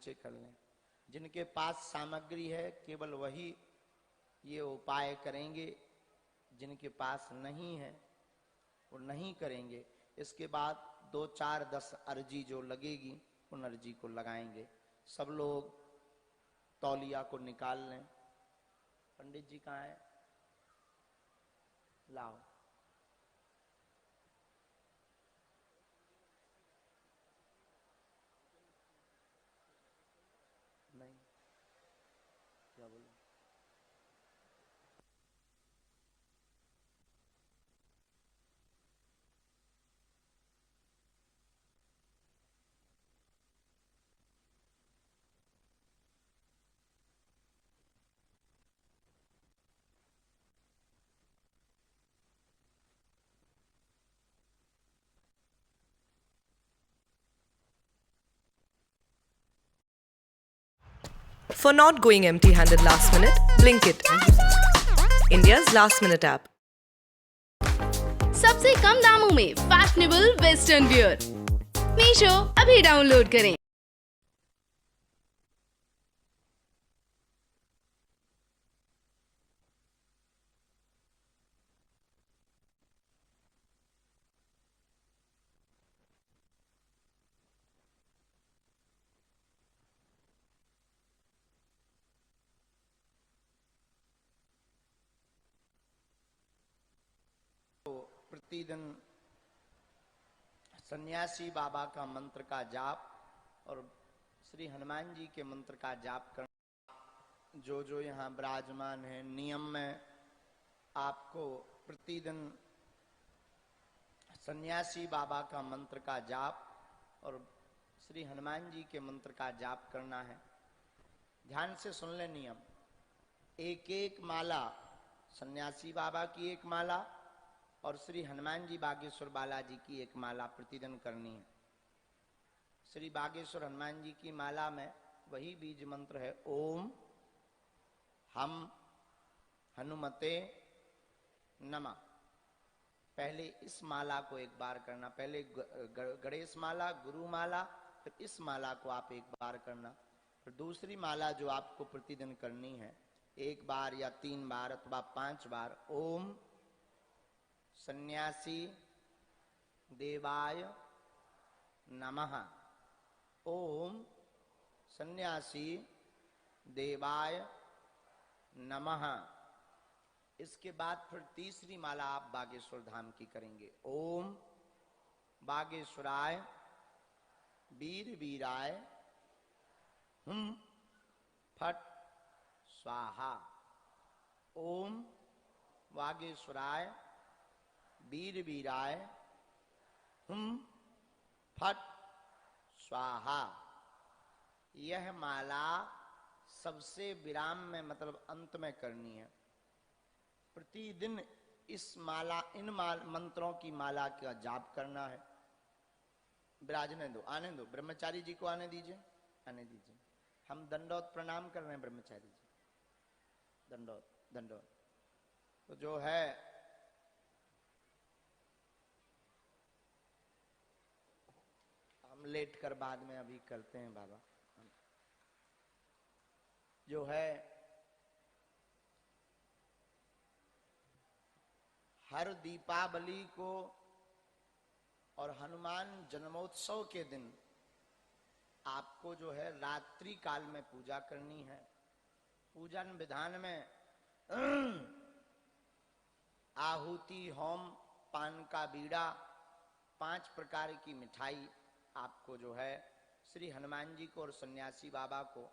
से कर लें। जिनके पास सामग्री है केवल वही ये उपाय करेंगे, जिनके पास नहीं है वो नहीं करेंगे। इसके बाद 2 4 10 अर्जी जो लगेगी उन अर्जी को लगाएंगे। सब लोग तौलिया को निकाल लें। पंडित जी कहाँ है? लाओ। नहीं, क्या बोलो? For not going empty-handed last minute, Blinkit, India's last minute app. सबसे कम दामों में फैशनेबल वेस्टर्न वियर, मीशो अभी डाउनलोड करें। प्रतिदिन सन्यासी बाबा का मंत्र का जाप और श्री हनुमान जी के मंत्र का जाप करना, जो जो यहाँ विराजमान है, नियम में आपको प्रतिदिन सन्यासी बाबा का मंत्र का जाप और श्री हनुमान जी के मंत्र का जाप करना है। ध्यान से सुन ले नियम। एक एक माला, सन्यासी बाबा की एक माला और श्री हनुमान जी बागेश्वर बालाजी की एक माला प्रतिदिन करनी है। श्री बागेश्वर हनुमान जी की माला में वही बीज मंत्र है, ओम हम हनुमते नमः। पहले इस माला को एक बार करना, पहले गणेश माला, गुरु माला, फिर इस माला को आप एक बार करना। फिर दूसरी माला जो आपको प्रतिदिन करनी है, 1 बार या 3 बार अथवा 5 बार, ओम सन्यासी देवाय नमः, ओम सन्यासी देवाय नमः। इसके बाद फिर तीसरी माला आप बागेश्वर धाम की करेंगे, ओम बागेश्वराय वीर वीराय हुम फट स्वाहा। ओम बागेश्वराय वीर वीराय हुम फट स्वाहा। यह माला सबसे विराम में मतलब अंत में करनी है। प्रतिदिन इस माला, इन मंत्रों की माला का जाप करना है। विराजने दो, आने दो, ब्रह्मचारी जी को आने दीजिए, आने दीजिए। हम दंडोत प्रणाम कर रहे हैं ब्रह्मचारी जी, दंडोत दंडोत। तो जो है हम लेट कर बाद में अभी करते हैं बाबा। जो है हर दीपावली को और हनुमान जन्मोत्सव के दिन आपको जो है रात्रि काल में पूजा करनी है। पूजन विधान में आहुति, होम, पान का बीड़ा, 5 प्रकार की मिठाई आपको जो है श्री हनुमान जी को और सन्यासी बाबा को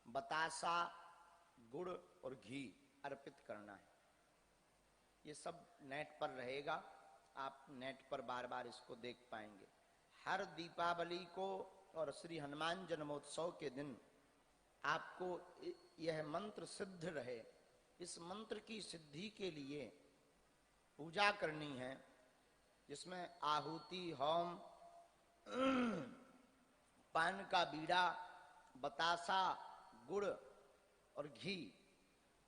बतासा, गुड़ और घी अर्पित करना है। ये सब नेट पर रहेगा, आप नेट पर बार बार इसको देख पाएंगे। हर दीपावली को और श्री हनुमान जन्मोत्सव के दिन आपको यह मंत्र सिद्ध रहे, इस मंत्र की सिद्धि के लिए पूजा करनी है, जिसमें आहुति, होम, पान का बीड़ा, बतासा, गुड़ और घी,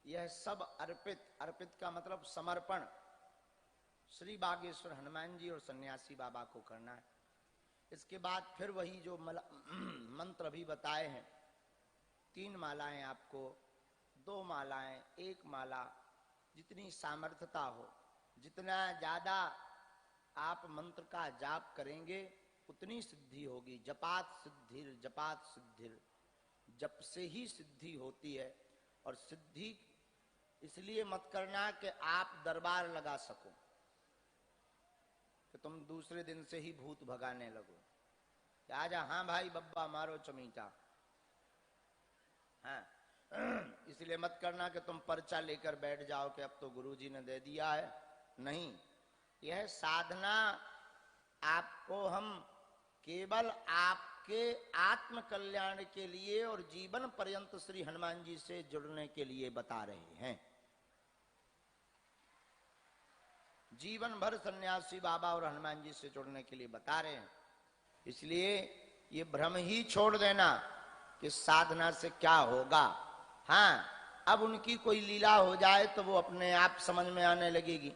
यह सब अर्पित, अर्पित का मतलब समर्पण, श्री बागेश्वर हनुमान जी और सन्यासी बाबा को करना है। इसके बाद फिर वही जो मंत्र अभी बताए हैं, 3 मालाएं आपको, 2 मालाएं, 1 माला, जितनी सामर्थ्यता हो, जितना ज्यादा आप मंत्र का जाप करेंगे उतनी सिद्धि होगी। जपात सिद्धिर, जपात सिद्धिर, जप से ही सिद्धि होती है। और सिद्धि इसलिए मत करना कि आप दरबार लगा सको, कि तुम दूसरे दिन से ही भूत भगाने लगो। आजा, हाँ भाई बब्बा मारो चमीटा, हाँ। इसलिए मत करना कि तुम पर्चा लेकर बैठ जाओ कि अब तो गुरुजी ने दे दिया है। नहीं, यह साधना आपको हम केवल आपके आत्म कल्याण के लिए और जीवन पर्यंत श्री हनुमान जी से जुड़ने के लिए बता रहे हैं। जीवन भर सन्यासी बाबा और हनुमान जी से जुड़ने के लिए बता रहे हैं। इसलिए ये भ्रम ही छोड़ देना कि साधना से क्या होगा। हाँ, अब उनकी कोई लीला हो जाए तो वो अपने आप समझ में आने लगेगी।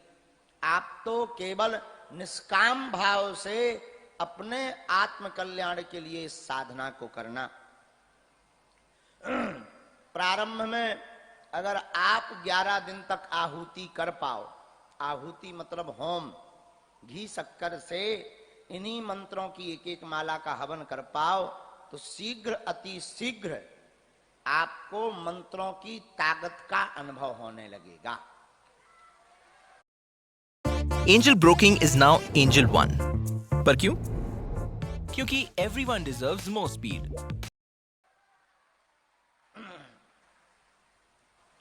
आप तो केवल निष्काम भाव से अपने आत्म कल्याण के लिए इस साधना को करना। प्रारंभ में अगर आप 11 दिन तक आहुति कर पाओ, आहुति मतलब होम, घी शक्कर से इन्हीं मंत्रों की 1-1 माला का हवन कर पाओ, तो शीघ्र, अति शीघ्र आपको मंत्रों की ताकत का अनुभव होने लगेगा। Angel Broking is now Angel One. पर क्यों? क्योंकि everyone deserves more speed.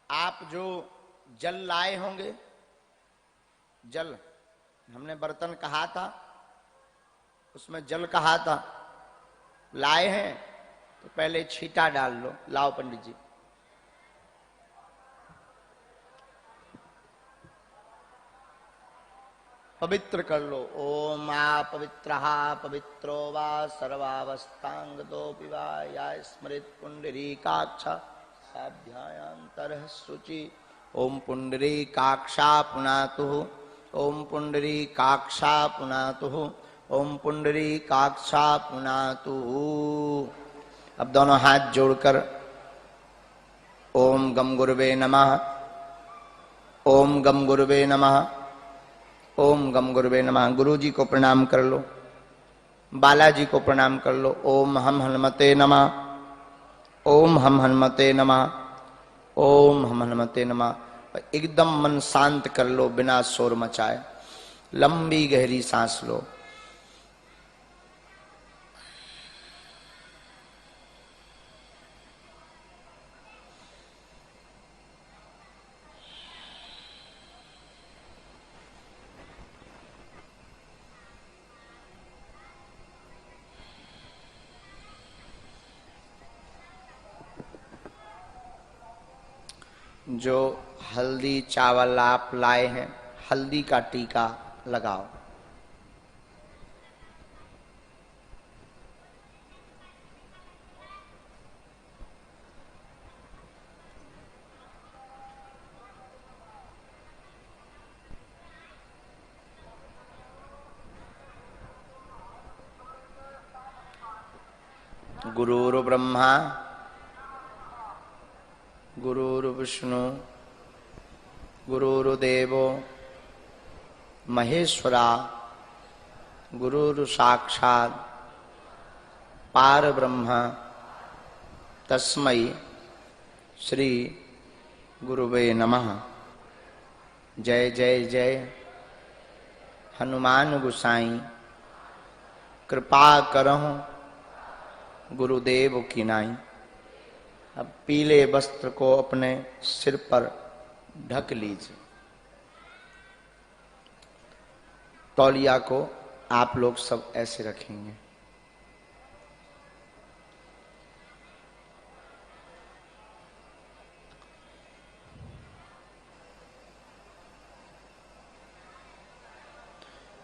आप जो जल लाए होंगे, जल हमने बर्तन कहा था, उसमें जल कहा था, लाए हैं तो पहले छींटा डाल लो। लाओ पंडित जी। पवित्र कर लो। ओम आ पवित्रहा पवित्रो वा सर्वावस्थांगतोऽपि वा या स्मृत पुंडरीकाक्ष साभ्यायांतरः शुचि। ओम पुंडरीकाक्षा पुनातु, ओम पुंडरीकाक्षा पुनातु, ओम पुंडरीकाक्षा पुनातु। अब दोनों हाथ जोड़कर ओम गम गुरुवे नमः, ओम गम गुरुवे नमः, ओम गम गुरुवे नमः। गुरु जी को प्रणाम कर लो, बालाजी को प्रणाम कर लो। ओम हम हनुमते नमः, ओम हम हनुमते नमः, ओम हम हनुमते नमः। एकदम मन शांत कर लो बिना शोर मचाए। लंबी गहरी सांस लो। जो हल्दी चावल आप लाए हैं, हल्दी का टीका लगाओ। गुरुर् ब्रह्मा गुरुर्विष्णु गुरुर्देवो महेश्वरा गुरुर् साक्षात् पारब्रह्म तस्मै श्री गुरुवे नमः। जय जय जय हनुमान गोसाई, कृपा करहु गुरुदेव की नाई। अब पीले वस्त्र को अपने सिर पर ढक लीजिए। तौलिया को आप लोग सब ऐसे रखेंगे।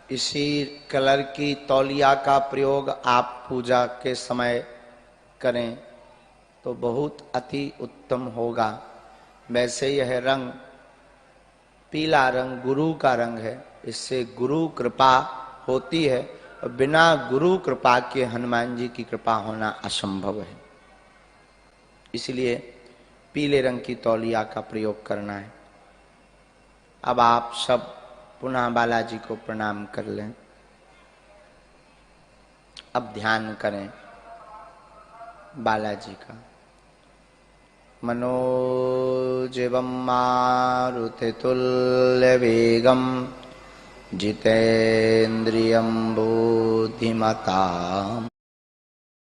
इसी कलर की तौलिया का प्रयोग आप पूजा के समय करें तो बहुत अति उत्तम होगा। वैसे यह रंग, पीला रंग गुरु का रंग है, इससे गुरु कृपा होती है। और बिना गुरु कृपा के हनुमान जी की कृपा होना असंभव है। इसलिए पीले रंग की तौलिया का प्रयोग करना है। अब आप सब पुनः बालाजी को प्रणाम कर लें। अब ध्यान करें बालाजी का। मनोजवं मारुतितुल्य वेगम जितेन्द्रियं बुद्धिमताम्।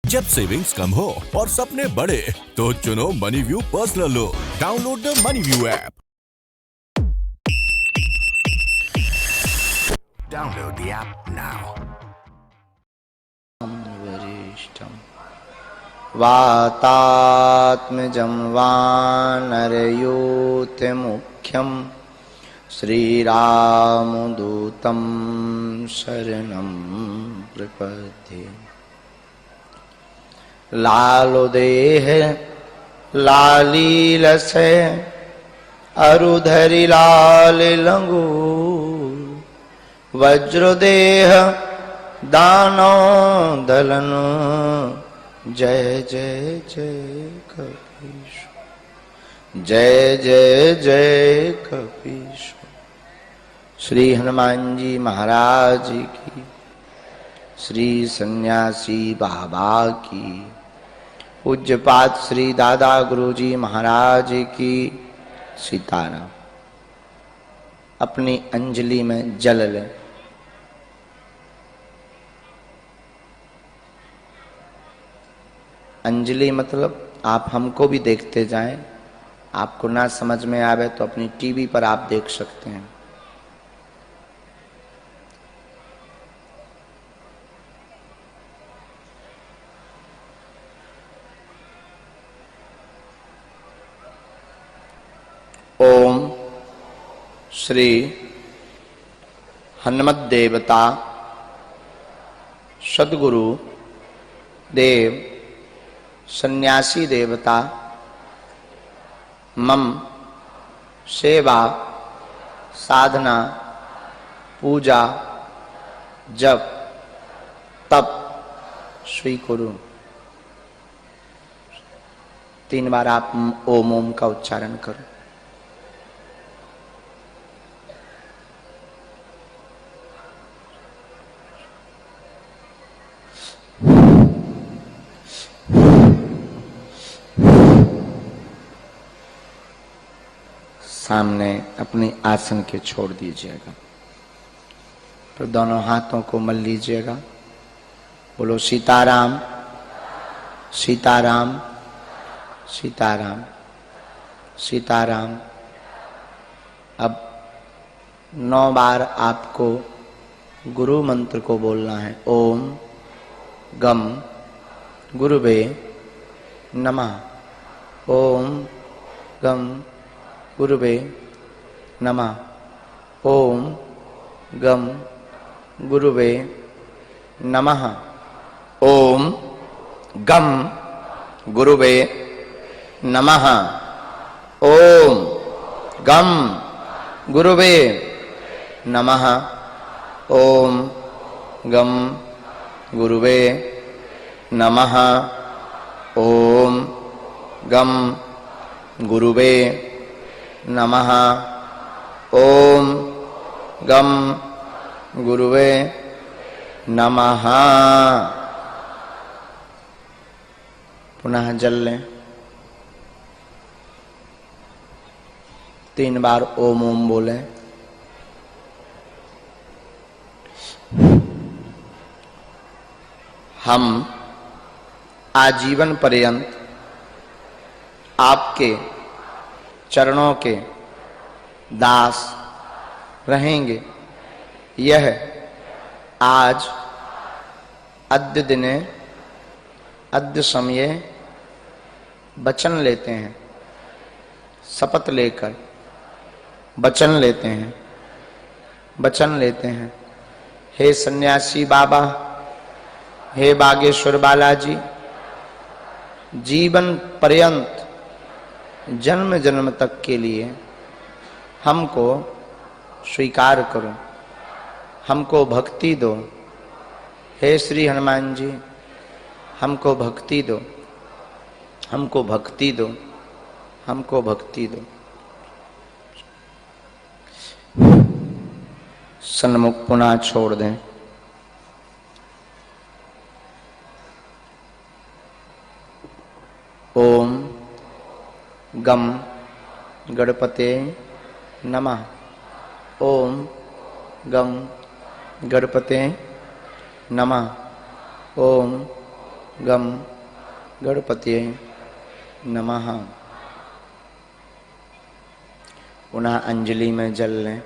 जब सेविंग्स कम हो और सपने बड़े तो चुनो Moneyview personal loan. Download the Moneyview app. Download the app now. वरिष्ठम् वातात्मजं वानरयूथमुख्यं श्रीरामदूतं शरणं प्रपद्ये। लालुदेह लालीलसे अरुधरि लाल लंगूर वज्रदेह दानो दलन जय जय जय कपीश जय जय जय कपीश। श्री हनुमान जी महाराज की, श्री सन्यासी बाबा की, पूज्यपाद श्री दादा गुरुजी महाराज की सीताराम। अपनी अंजलि में जल लें। अंजलि मतलब आप हमको भी देखते जाएं। आपको ना समझ में आवे तो अपनी टीवी पर आप देख सकते हैं। ओम श्री हनुमत देवता सद्गुरु देव सन्यासी देवता मम सेवा साधना पूजा जप तप स्वीकुरु। 3 बार आप ओम ओम का उच्चारण करो। सामने अपनी आसन के छोड़ दीजिएगा, फिर दोनों हाथों को मल लीजिएगा। बोलो सीताराम सीताराम सीताराम सीताराम। अब 9 बार आपको गुरु मंत्र को बोलना है। ओम गम गुरुवे नमः। ओम गम गुरुवे नमः। ओम गम गुरुवे नमः। ओम गम गुरुवे नमः। ओम गम गुरुवे नमः। ओम गम गुरुवे नमः। ओम गम गुरुवे नमः। ओम गम गुरुवे नमः। पुनः जल लें। 3 बार ओम ओम बोलें। हम आजीवन पर्यंत आपके चरणों के दास रहेंगे। यह आज अद्य दिने अद्य समये वचन लेते हैं। शपथ लेकर वचन लेते हैं, वचन लेते हैं। हे सन्यासी बाबा, हे बागेश्वर बालाजी, जीवन पर्यंत जन्म जन्म तक के लिए हमको स्वीकार करो, हमको भक्ति दो, हे श्री हनुमान जी, हमको भक्ति दो, हमको भक्ति दो, हमको भक्ति दो। सन्मुख पुनः छोड़ दें। ओम गम गणपते नमः। ओम गम गणपते नमः। ओम गम गणपते नमः। पुनः अंजलि में जल लें।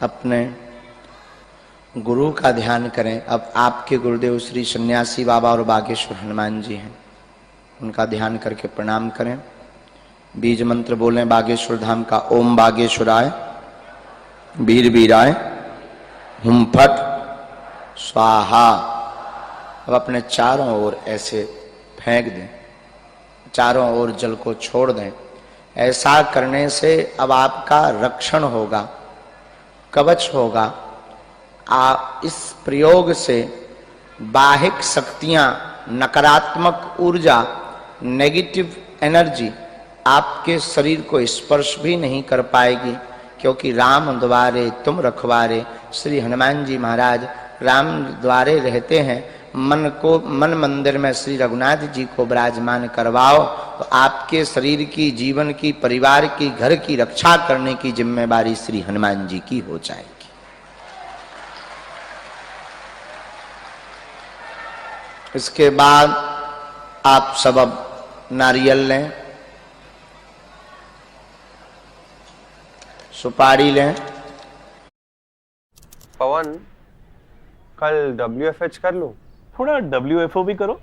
अपने गुरु का ध्यान करें। अब आपके गुरुदेव श्री सन्यासी बाबा और बागेश्वर हनुमान जी हैं, उनका ध्यान करके प्रणाम करें। बीज मंत्र बोलें बागेश्वर धाम का। ओम बागेश्वराय वीर वीराय हुम फट स्वाहा। अब अपने चारों ओर ऐसे फेंक दें, चारों ओर जल को छोड़ दें। ऐसा करने से अब आपका रक्षण होगा, कवच होगा। इस प्रयोग से बाहिक शक्तियां, नकारात्मक ऊर्जा, नेगेटिव एनर्जी आपके शरीर को स्पर्श भी नहीं कर पाएगी, क्योंकि राम द्वारे तुम रखवारे। श्री हनुमान जी महाराज राम द्वारे रहते हैं। मन मंदिर में श्री रघुनाथ जी को विराजमान करवाओ तो आपके शरीर की, जीवन की, परिवार की, घर की रक्षा करने की जिम्मेदारी श्री हनुमान जी की हो जाएगी। इसके बाद आप सब अब नारियल लें, सुपारी लें। पवन, कल WFH कर लूं? थोड़ा WFO भी करो।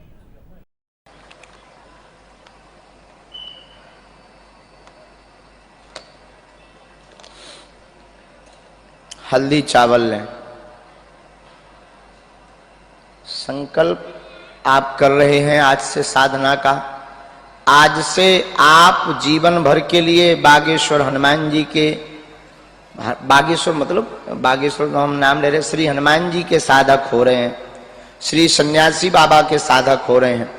हल्दी चावल लें। संकल्प आप कर रहे हैं आज से साधना का। आज से आप जीवन भर के लिए बागेश्वर हनुमान जी के, बागेश्वर मतलब बागेश्वर का हम नाम ले रहे, श्री हनुमान जी के साधक हो रहे हैं, श्री सन्यासी बाबा के साधक हो रहे हैं।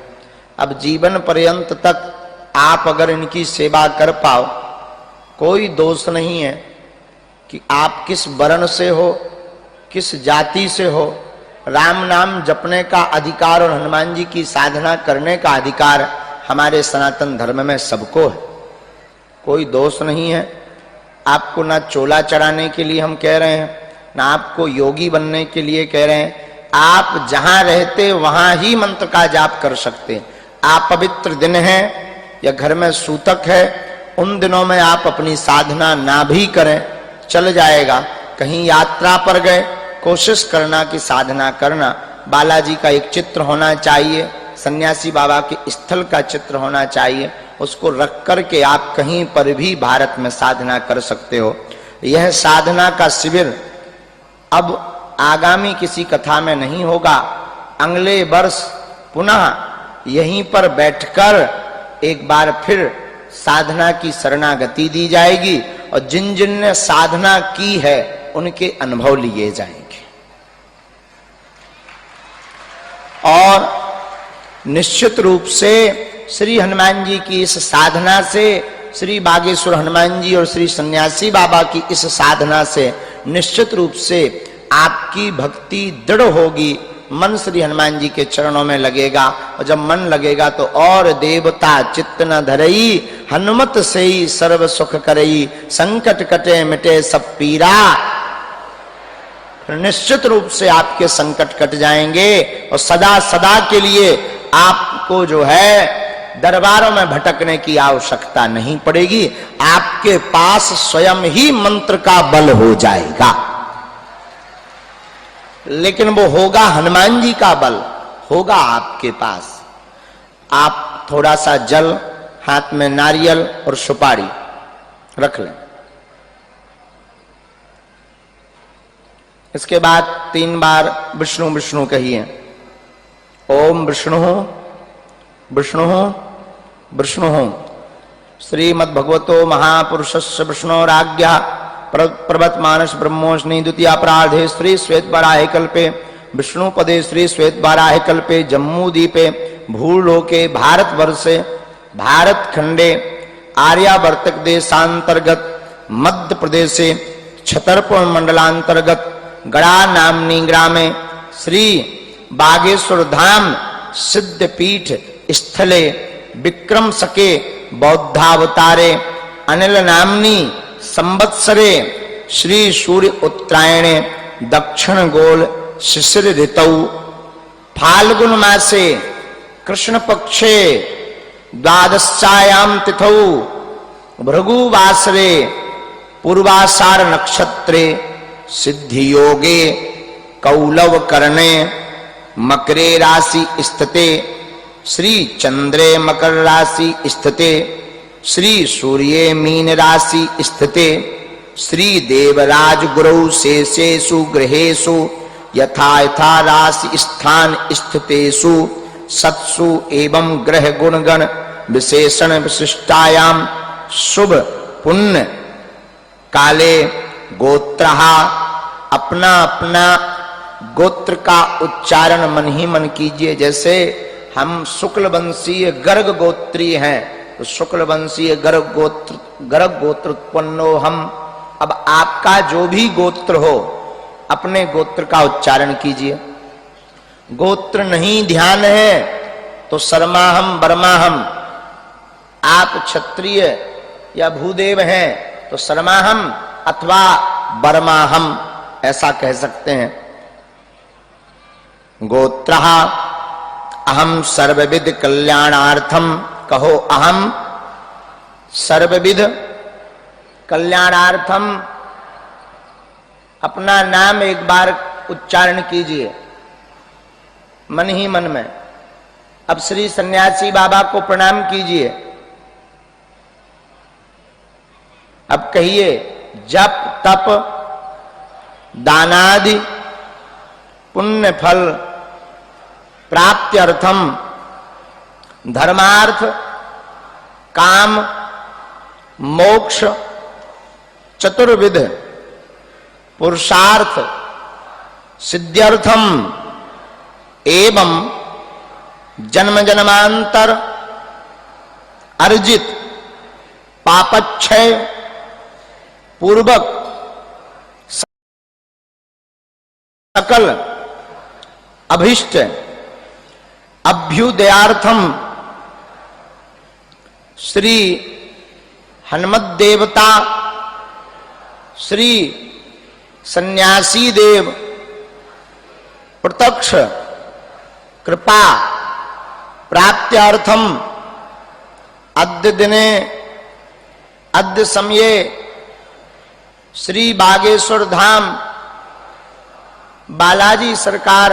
अब जीवन पर्यंत तक आप अगर इनकी सेवा कर पाओ, कोई दोष नहीं है कि आप किस वर्ण से हो, किस जाति से हो। राम नाम जपने का अधिकार और हनुमान जी की साधना करने का अधिकार हमारे सनातन धर्म में सबको है, कोई दोष नहीं है। आपको ना चोला चढ़ाने के लिए हम कह रहे हैं, ना आपको योगी बनने के लिए कह रहे हैं। आप जहां रहते वहां ही मंत्र का जाप कर सकते हैं। आप पवित्र दिन है या घर में सूतक है, उन दिनों में आप अपनी साधना ना भी करें, चल जाएगा। कहीं यात्रा पर गए, कोशिश करना कि साधना करना। बालाजी का एक चित्र होना चाहिए, सन्यासी बाबा के स्थल का चित्र होना चाहिए, उसको रख करके आप कहीं पर भी भारत में साधना कर सकते हो। यह साधना का शिविर अब आगामी किसी कथा में नहीं होगा, अगले वर्ष पुनः यहीं पर बैठकर एक बार फिर साधना की शरणागति दी जाएगी और जिन जिन ने साधना की है उनके अनुभव लिए जाएंगे। और निश्चित रूप से श्री हनुमान जी की इस साधना से, श्री बागेश्वर हनुमान जी और श्री सन्यासी बाबा की इस साधना से निश्चित रूप से आपकी भक्ति दृढ़ होगी। मन श्री हनुमान जी के चरणों में लगेगा और जब मन लगेगा तो और देवता चित्त न धरई, हनुमत से ही सर्व सुख करई, संकट कटे मिटे सब पीरा। निश्चित रूप से आपके संकट कट जाएंगे और सदा सदा के लिए आपको जो है दरबारों में भटकने की आवश्यकता नहीं पड़ेगी। आपके पास स्वयं ही मंत्र का बल हो जाएगा, लेकिन वो होगा हनुमान जी का बल होगा आपके पास। आप थोड़ा सा जल, हाथ में नारियल और सुपारी रख लें। इसके बाद 3 बार विष्णु विष्णु कहिए। ओम विष्णु विष्णु विष्णु। श्रीमद्भगवतो महापुरुषस्य विष्णोराज्ञा पर्वत मानस ब्रह्मोष्णी द्वितीय प्रार्धे श्री श्वेत वराह कल्पे विष्णु पदे श्री श्वेत वराह कल्पे जम्मू द्वीपे भूलोके भारतवर्षे भारत खंडे आर्यावर्तक देशांतर्गत मध्य प्रदेशे छतरपुर मंडलांतर्गत गड़ा नामनी ग्रामे श्री बागेश्वर धाम सिद्धपीठ स्थले विक्रम सके बौद्धावतारे अनिल नामनी संवत्सरे श्री सूर्य उत्तरायणे दक्षिण गोल शिशिर ऋतौ फाल्गुन मासे कृष्ण पक्षे द्वादशायाम तिथौ भृगुवासरे पूर्वाषाढ़ नक्षत्रे सिद्धि योगे कौलव करणे मकरे राशि स्थिते श्री चंद्रे मकर राशि स्थिते श्री सूर्ये मीन राशि स्थिते श्री देवराज गुरौ शेषेषु गृहेषु यथा यथा राशि स्थान स्थितेषु सत्सु एवं ग्रह गुणगण विशेषण विशिष्टायाम शुभ पुण्य काले गोत्रहा अपना अपना गोत्र का उच्चारण मन ही मन कीजिए। जैसे हम शुक्ल वंशीय गर्ग गोत्री हैं तो शुक्ल वंशीय गर्ग गोत्र उत्पन्नो हम। अब आपका जो भी गोत्र हो अपने गोत्र का उच्चारण कीजिए। गोत्र नहीं ध्यान है तो शर्माहम बर्माहम। आप क्षत्रिय या भूदेव हैं तो शर्माहम अथवा बर्माहम ऐसा कह सकते हैं। गोत्रः अहम सर्वविद कल्याणार्थम। कहो अहम सर्वविद कल्याणार्थम। अपना नाम एक बार उच्चारण कीजिए मन ही मन में। अब श्री सन्यासी बाबा को प्रणाम कीजिए। अब कहिए जप तप दानादि पुण्य फल प्राप्त्यर्थम धर्मार्थ काम मोक्ष चतुर्विध पुरुषार्थ सिद्ध्यर्थम एवं जन्म जन्मांतर अर्जित पापक्षय पूर्वक सकल अभिष्ट अभ्युदयार्थम श्री हनुमत देवता श्री सन्यासी देव प्रत्यक्ष कृपा प्राप्त्यर्थम अद्य दिने अद्य समये श्री बागेश्वर धाम बालाजी सरकार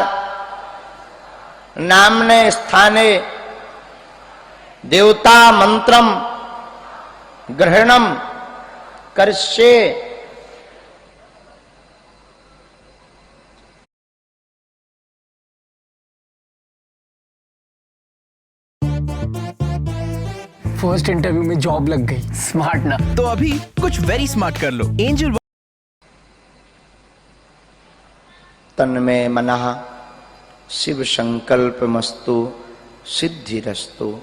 नामने स्थाने देवता मंत्रम ग्रहणम करष्ये। फर्स्ट इंटरव्यू में जॉब लग गई। स्मार्ट ना। तो अभी कुछ वेरी स्मार्ट कर लो। एंजल तन्मे मनः शिव संकल्पमस्तु सिद्धिरस्तु।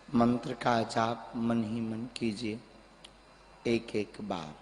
मंत्र का जाप मन ही मन कीजिए। एक एक बार।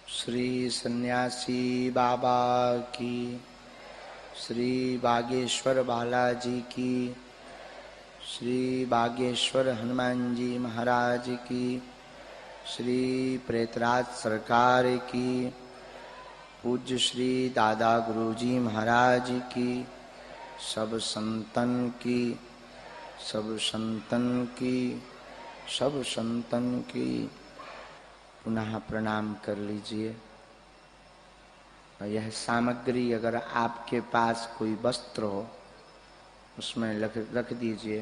श्री सन्यासी बाबा की, श्री बागेश्वर बालाजी की, श्री बागेश्वर हनुमान जी महाराज की, श्री प्रेतराज सरकार की, पूज्य श्री दादा गुरुजी महाराज की, सब संतन की, सब संतन की, सब संतन की पुनः प्रणाम कर लीजिए। और यह सामग्री अगर आपके पास कोई वस्त्र हो उसमें रख दीजिए।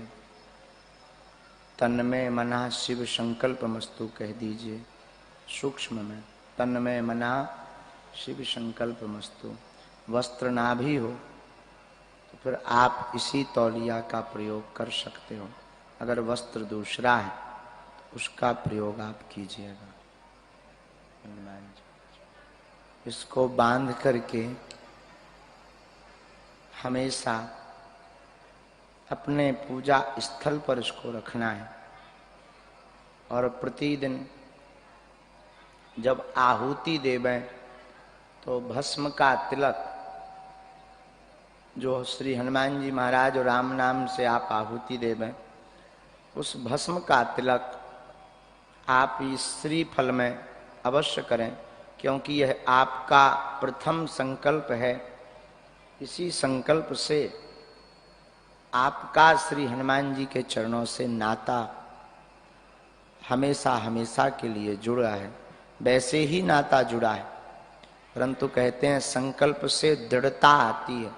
तन में मना शिव संकल्प मस्तु कह दीजिए। सूक्ष्म में तन में मना शिव संकल्प मस्तु। वस्त्र ना भी हो तो फिर आप इसी तौलिया का प्रयोग कर सकते हो। अगर वस्त्र दूसरा है तो उसका प्रयोग आप कीजिएगा। इसको बांध करके हमेशा अपने पूजा स्थल पर इसको रखना है। और प्रतिदिन जब आहुति देवें तो भस्म का तिलक, जो श्री हनुमान जी महाराज और राम नाम से आप आहुति देवें, उस भस्म का तिलक आप इस श्रीफल में अवश्य करें, क्योंकि यह आपका प्रथम संकल्प है। इसी संकल्प से आपका श्री हनुमान जी के चरणों से नाता हमेशा हमेशा के लिए जुड़ा है। वैसे ही नाता जुड़ा है, परंतु कहते हैं संकल्प से दृढ़ता आती है।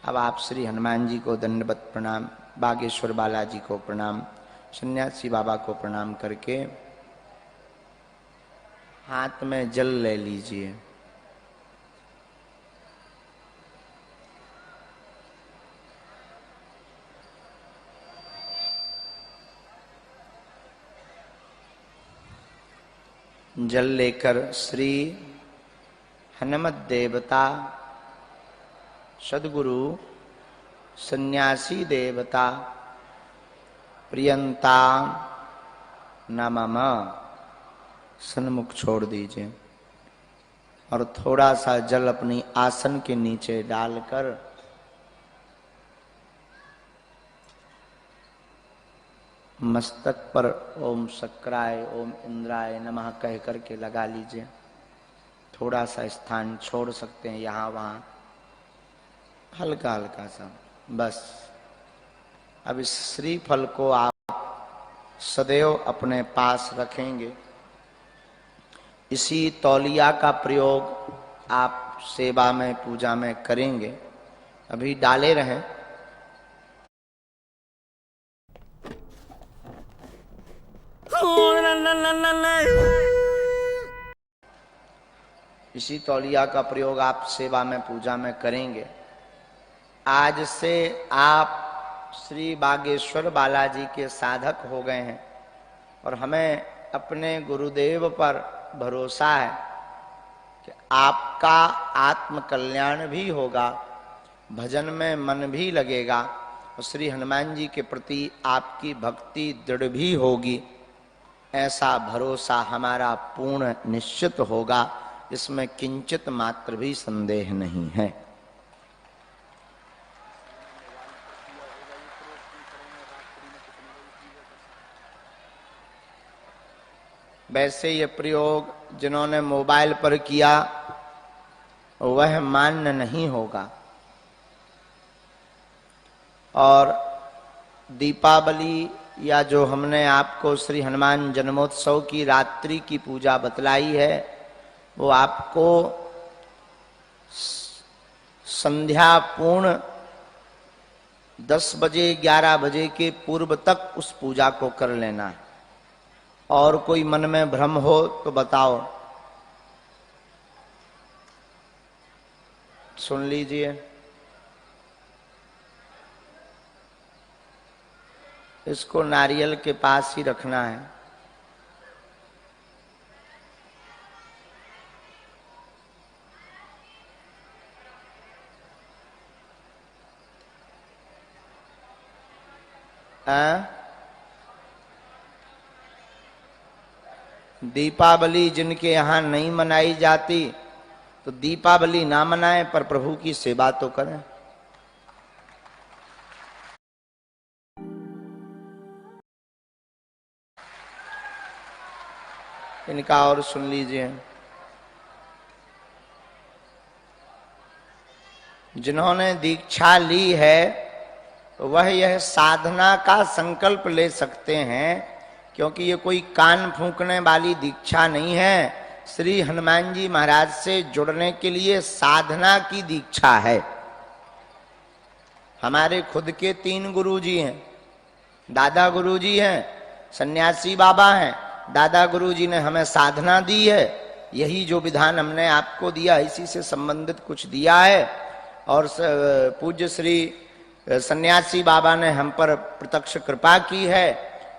अब आप श्री हनुमान जी को दंडवत प्रणाम, बागेश्वर बालाजी को प्रणाम, सन्यासी बाबा को प्रणाम करके हाथ में जल ले लीजिए। जल लेकर श्री हनुमत देवता, सद्गुरु, सन्यासी देवता प्रियंता नमः सन्मुख छोड़ दीजिए। और थोड़ा सा जल अपनी आसन के नीचे डालकर मस्तक पर ओम शक्राय ओम इंद्राय नमः कह करके लगा लीजिए। थोड़ा सा स्थान छोड़ सकते हैं, यहाँ वहाँ हल्का हल्का सा बस। अब इस श्रीफल को आप सदैव अपने पास रखेंगे। इसी तौलिया का प्रयोग आप सेवा में पूजा में करेंगे। अभी डाले रहें। इसी तौलिया का प्रयोग आप सेवा में पूजा में करेंगे। आज से आप श्री बागेश्वर बालाजी के साधक हो गए हैं और हमें अपने गुरुदेव पर भरोसा है कि आपका आत्म कल्याण भी होगा, भजन में मन भी लगेगा और श्री हनुमान जी के प्रति आपकी भक्ति दृढ़ भी होगी। ऐसा भरोसा हमारा पूर्ण निश्चित होगा, इसमें किंचित मात्र भी संदेह नहीं है। वैसे ये प्रयोग जिन्होंने मोबाइल पर किया वह मान्य नहीं होगा। और दीपावली या जो हमने आपको श्री हनुमान जन्मोत्सव की रात्रि की पूजा बतलाई है, वो आपको संध्या पूर्ण 10 बजे 11 बजे के पूर्व तक उस पूजा को कर लेना है। और कोई मन में भ्रम हो तो बताओ। सुन लीजिए, इसको नारियल के पास ही रखना है। दीपावली जिनके यहां नहीं मनाई जाती तो दीपावली ना मनाएं, पर प्रभु की सेवा तो करें। इनका और सुन लीजिए। जिन्होंने दीक्षा ली है वह यह साधना का संकल्प ले सकते हैं, क्योंकि ये कोई कान फूंकने वाली दीक्षा नहीं है। श्री हनुमान जी महाराज से जुड़ने के लिए साधना की दीक्षा है। हमारे खुद के 3 गुरुजी हैं। दादा गुरुजी हैं, सन्यासी बाबा हैं। दादा गुरुजी ने हमें साधना दी है। यही जो विधान हमने आपको दिया, इसी से संबंधित कुछ दिया है। और पूज्य श्री सन्यासी बाबा ने हम पर प्रत्यक्ष कृपा की है।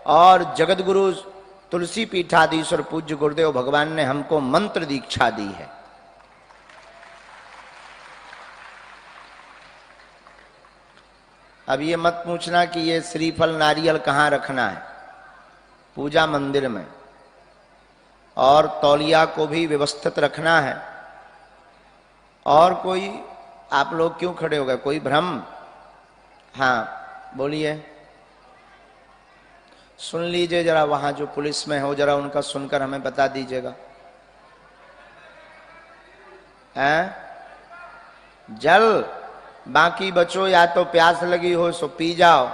और जगत गुरु तुलसी पीठाधीश्वर पूज्य गुरुदेव भगवान ने हमको मंत्र दीक्षा दी है। अब ये मत पूछना कि ये श्रीफल नारियल कहाँ रखना है। पूजा मंदिर में। और तौलिया को भी व्यवस्थित रखना है। और कोई, आप लोग क्यों खड़े हो गए, कोई भ्रम? हाँ बोलिए, सुन लीजिए जरा। वहां जो पुलिस में हो जरा उनका सुनकर हमें बता दीजिएगा। जल, बाकी बचो, या तो प्यास लगी हो सो पी जाओ,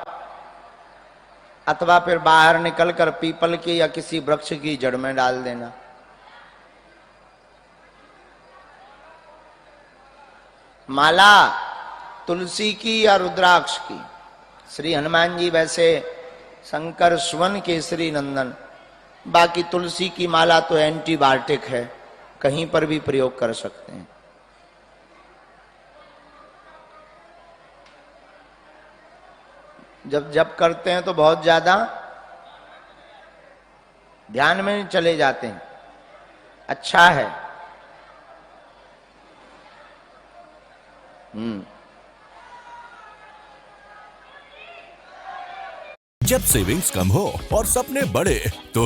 अथवा फिर बाहर निकलकर पीपल की या किसी वृक्ष की जड़ में डाल देना। माला तुलसी की या रुद्राक्ष की। श्री हनुमान जी वैसे शंकर सुवन केसरी नंदन, बाकी तुलसी की माला तो एंटीबायोटिक है, कहीं पर भी प्रयोग कर सकते हैं। जब करते हैं तो बहुत ज्यादा ध्यान में चले जाते हैं। अच्छा है। जब सेविंग्स कम हो और सपने बड़े तो